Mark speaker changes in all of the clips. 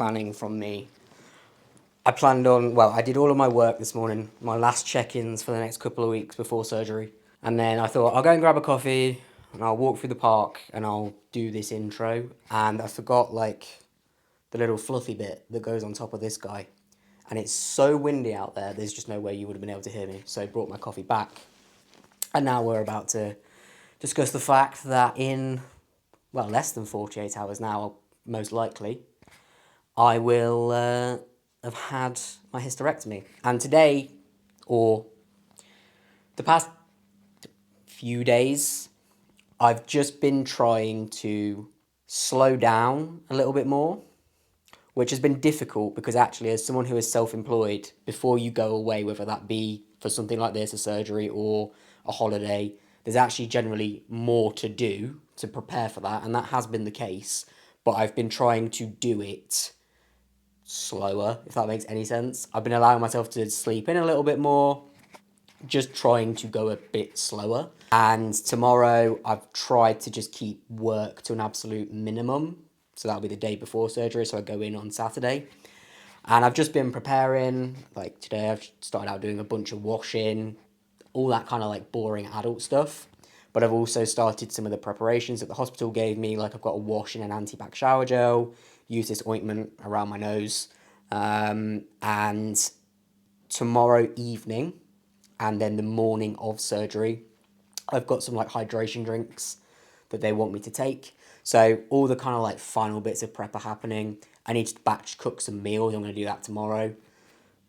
Speaker 1: planning from me. I planned on, well, I did all of my work this morning, my last check-ins for the next couple of weeks before surgery. And then I thought, I'll go and grab a coffee and I'll walk through the park and I'll do this intro. And I forgot, like, the little fluffy bit that goes on top of this guy. And it's so windy out there, there's just no way you would have been able to hear me. So I brought my coffee back. And now we're about to discuss the fact that in, well, less than 48 hours now, most likely, I will have had my hysterectomy. And today, or the past few days, I've just been trying to slow down a little bit more, which has been difficult because actually, as someone who is self-employed, before you go away, whether that be for something like this, a surgery or a holiday, there's actually generally more to do to prepare for that, and that has been the case. But I've been trying to do it slower, if that makes any sense. I've been allowing myself to sleep in a little bit more, just trying to go a bit slower. And tomorrow I've tried to just keep work to an absolute minimum. So that'll be the day before surgery, so I go in on Saturday. And I've just been preparing, like today I've started out doing a bunch of washing, all that kind of like boring adult stuff. But I've also started some of the preparations that the hospital gave me, like I've got a wash in an anti-bac shower gel, use this ointment around my nose, and tomorrow evening, and then the morning of surgery, I've got some like hydration drinks that they want me to take. So all the kind of like final bits of prep are happening. I need to batch cook some meals. I'm going to do that tomorrow.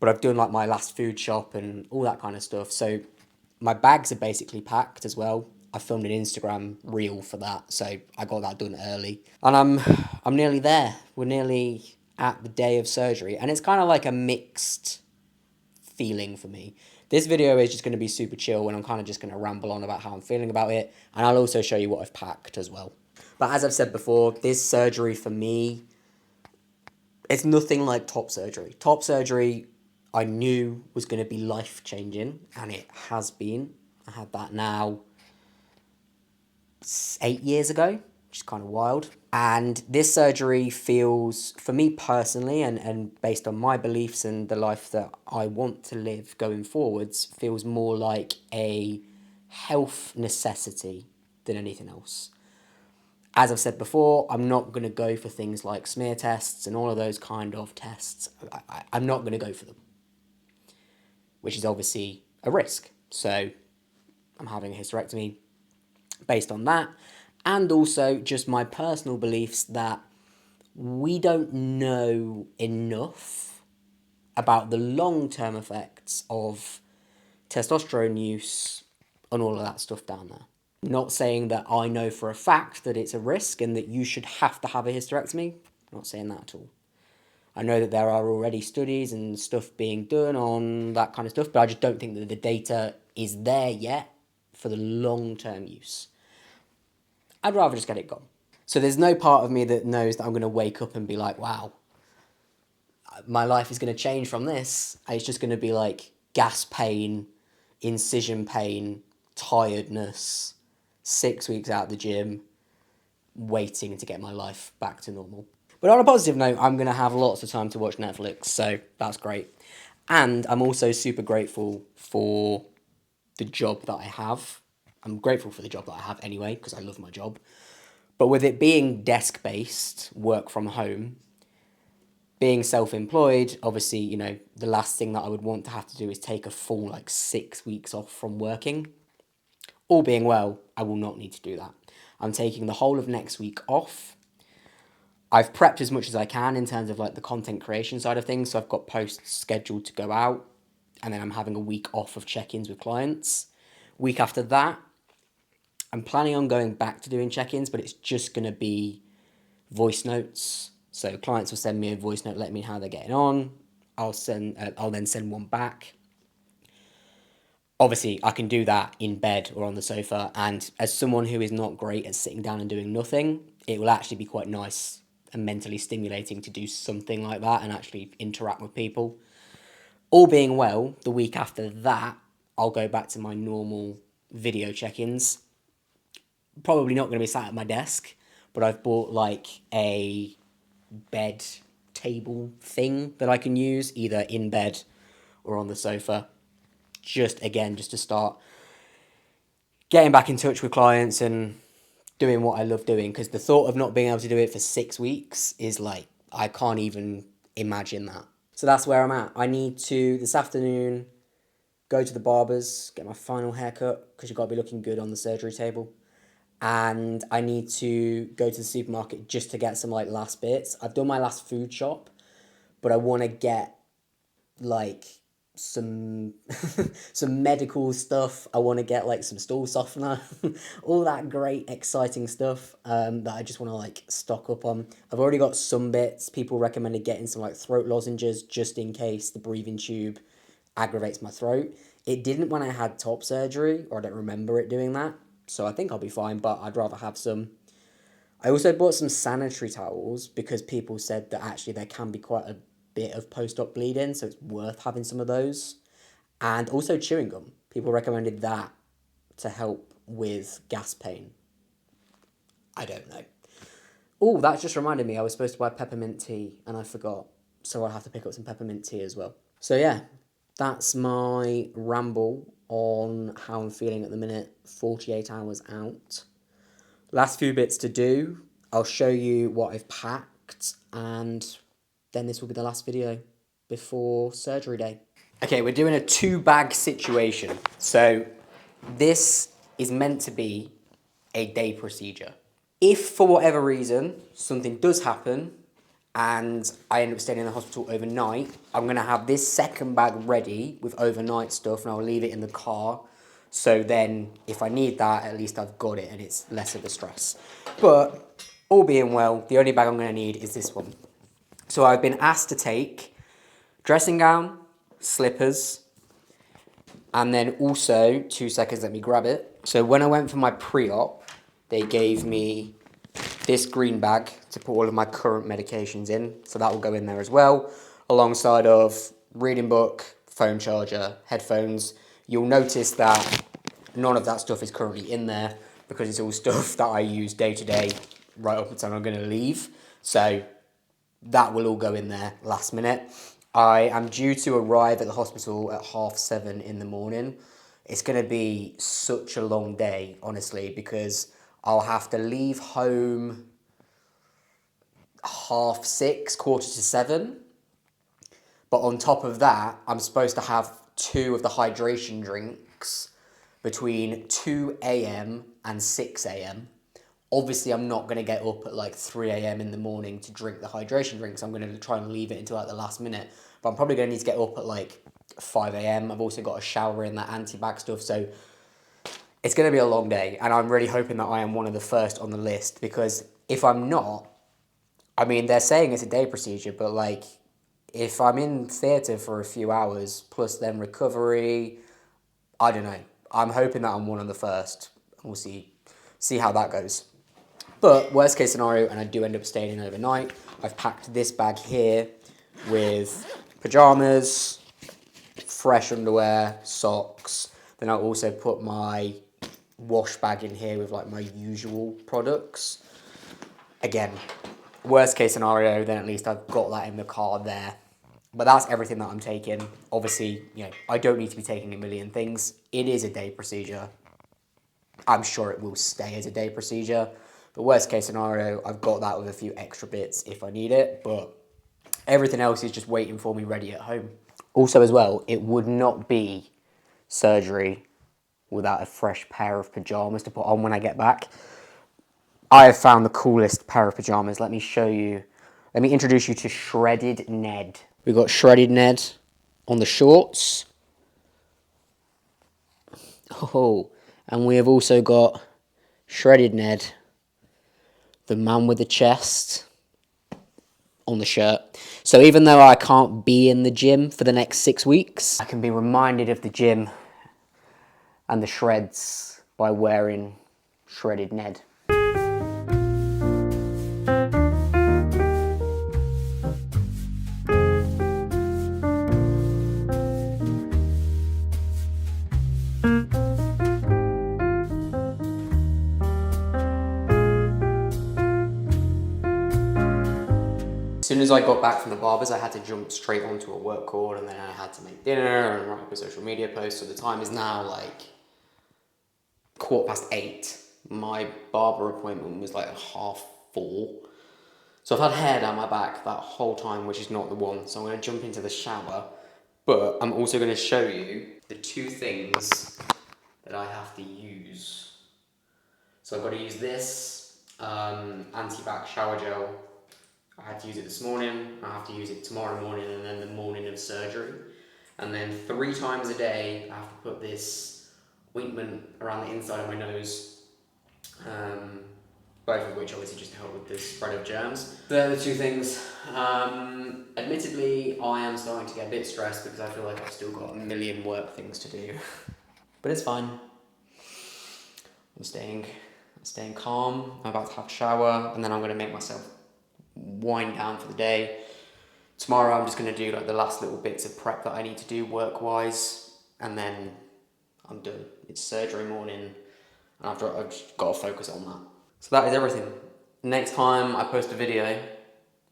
Speaker 1: But I've done like my last food shop and all that kind of stuff. So my bags are basically packed as well. I filmed an Instagram reel for that, so I got that done early. And I'm nearly there. We're nearly at the day of surgery. And it's kind of like a mixed feeling for me. This video is just going to be super chill and I'm kind of just going to ramble on about how I'm feeling about it. And I'll also show you what I've packed as well. But as I've said before, this surgery for me, it's nothing like top surgery. Top surgery I knew was going to be life-changing, and it has been. I had that now 8 years ago, which is kind of wild. And this surgery feels, for me personally, and based on my beliefs and the life that I want to live going forwards, feels more like a health necessity than anything else. As I've said before, I'm not going to go for things like smear tests and all of those kind of tests. I'm not going to go for them, which is obviously a risk. So I'm having a hysterectomy based on that, and also just my personal beliefs that we don't know enough about the long-term effects of testosterone use and all of that stuff down there. Not saying that I know for a fact that it's a risk and that you should have to have a hysterectomy. I'm not saying that at all. I know that there are already studies and stuff being done on that kind of stuff, but I just don't think that the data is there yet for the long-term use. I'd rather just get it gone. So there's no part of me that knows that I'm going to wake up and be like, wow, my life is going to change from this. It's just going to be like gas pain, incision pain, tiredness, 6 weeks out of the gym, waiting to get my life back to normal. But on a positive note, I'm going to have lots of time to watch Netflix, so that's great. And I'm also super grateful for the job that I have. I'm grateful for the job that I have anyway, because I love my job. But with it being desk-based, work from home, being self-employed, obviously, you know, the last thing that I would want to have to do is take a full, like, 6 weeks off from working. All being well, I will not need to do that. I'm taking the whole of next week off. I've prepped as much as I can in terms of like the content creation side of things. So I've got posts scheduled to go out, and then I'm having a week off of check-ins with clients. Week after that, I'm planning on going back to doing check-ins, but it's just going to be voice notes. So clients will send me a voice note, letting me know how they're getting on. I'll then send one back. Obviously, I can do that in bed or on the sofa, and as someone who is not great at sitting down and doing nothing, it will actually be quite nice and mentally stimulating to do something like that and actually interact with people. All being well, the week after that, I'll go back to my normal video check-ins. Probably not going to be sat at my desk, but I've bought like a bed table thing that I can use either in bed or on the sofa. Just to start getting back in touch with clients and doing what I love doing, because the thought of not being able to do it for 6 weeks is like, I can't even imagine that. So that's where I'm at. I need to, this afternoon, go to the barber's, get my final haircut, because you've got to be looking good on the surgery table. And I need to go to the supermarket just to get some like last bits. I've done my last food shop, but I want to get like some some medical stuff. I want to get like some stool softener, all that great exciting stuff that I just want to like stock up on. I've already got some bits. People recommended getting some like throat lozenges just in case the breathing tube aggravates my throat. It didn't when I had top surgery, or I don't remember it doing that, so I think I'll be fine, but I'd rather have some. I also bought some sanitary towels because people said that actually there can be quite a bit of post-op bleeding, so it's worth having some of those. And also chewing gum. People recommended that to help with gas pain. I don't know. Oh, that just reminded me I was supposed to buy peppermint tea and I forgot. So I'll have to pick up some peppermint tea as well. So yeah, that's my ramble on how I'm feeling at the minute, 48 hours out. Last few bits to do. I'll show you what I've packed, and then this will be the last video before surgery day. Okay, we're doing a 2-bag situation. So this is meant to be a day procedure. If for whatever reason something does happen and I end up staying in the hospital overnight, I'm gonna have this second bag ready with overnight stuff, and I'll leave it in the car. So then if I need that, at least I've got it and it's less of a stress. But all being well, the only bag I'm gonna need is this one. So I've been asked to take dressing gown, slippers, and then also, 2 seconds, let me grab it. So when I went for my pre-op, they gave me this green bag to put all of my current medications in. So that will go in there as well, alongside of reading book, phone charger, headphones. You'll notice that none of that stuff is currently in there because it's all stuff that I use day to day right up until I'm going to leave. So that will all go in there last minute. I am due to arrive at the hospital at 7:30 in the morning. It's going to be such a long day, honestly, because I'll have to leave home 6:30, 6:45. But on top of that, I'm supposed to have 2 of the hydration drinks between 2 a.m. and 6 a.m. Obviously, I'm not going to get up at like 3 a.m. in the morning to drink the hydration drinks. I'm going to try and leave it until like the last minute. But I'm probably going to need to get up at like 5 a.m. I've also got a shower in that anti-bac stuff. So it's going to be a long day. And I'm really hoping that I am one of the first on the list, because if I'm not, I mean, they're saying it's a day procedure, but like if I'm in theatre for a few hours plus then recovery, I don't know. I'm hoping that I'm one of the first. We'll see how that goes. But worst case scenario, and I do end up staying in overnight, I've packed this bag here with pajamas, fresh underwear, socks. Then I'll also put my wash bag in here with like my usual products. Again, worst case scenario, then at least I've got that in the car there. But that's everything that I'm taking. Obviously, I don't need to be taking a million things. It is a day procedure. I'm sure it will stay as a day procedure. But worst case scenario, I've got that with a few extra bits if I need it. But everything else is just waiting for me ready at home. Also as well, it would not be surgery without a fresh pair of pajamas to put on when I get back. I have found the coolest pair of pajamas. Let me show you. Let me introduce you to Shredded Ned. We've got Shredded Ned on the shorts. Oh, and we have also got Shredded Ned, the man with the chest, on the shirt. So even though I can't be in the gym for the next 6 weeks, I can be reminded of the gym and the shreds by wearing Shredded Ned. As soon as I got back from the barbers, I had to jump straight onto a work call, and then I had to make dinner and write up a social media post. So the time is now like 8:15. My barber appointment was like 4:30. So I've had hair down my back that whole time, which is not the one. So I'm going to jump into the shower, but I'm also going to show you the two things that I have to use. So I've got to use this anti-bac shower gel. I had to use it this morning, I have to use it tomorrow morning, and then the morning of surgery. And then 3 times a day, I have to put this ointment around the inside of my nose. Both of which obviously just help with the spread of germs. They're the two things. Admittedly, I am starting to get a bit stressed because I feel like I've still got a million work things to do. But it's fine. I'm staying calm. I'm about to have a shower, and then I'm going to make myself wind down for the day. Tomorrow I'm just going to do like the last little bits of prep that I need to do work-wise, and then I'm done. It's surgery morning, and I've just got to focus on that. So that is everything. Next time I post a video,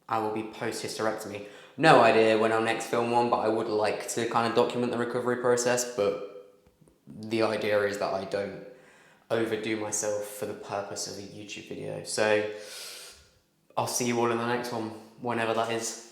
Speaker 1: I will be post-hysterectomy. No idea when I'll next film one, but I would like to kind of document the recovery process, but the idea is that I don't overdo myself for the purpose of a YouTube video. So I'll see you all in the next one, whenever that is.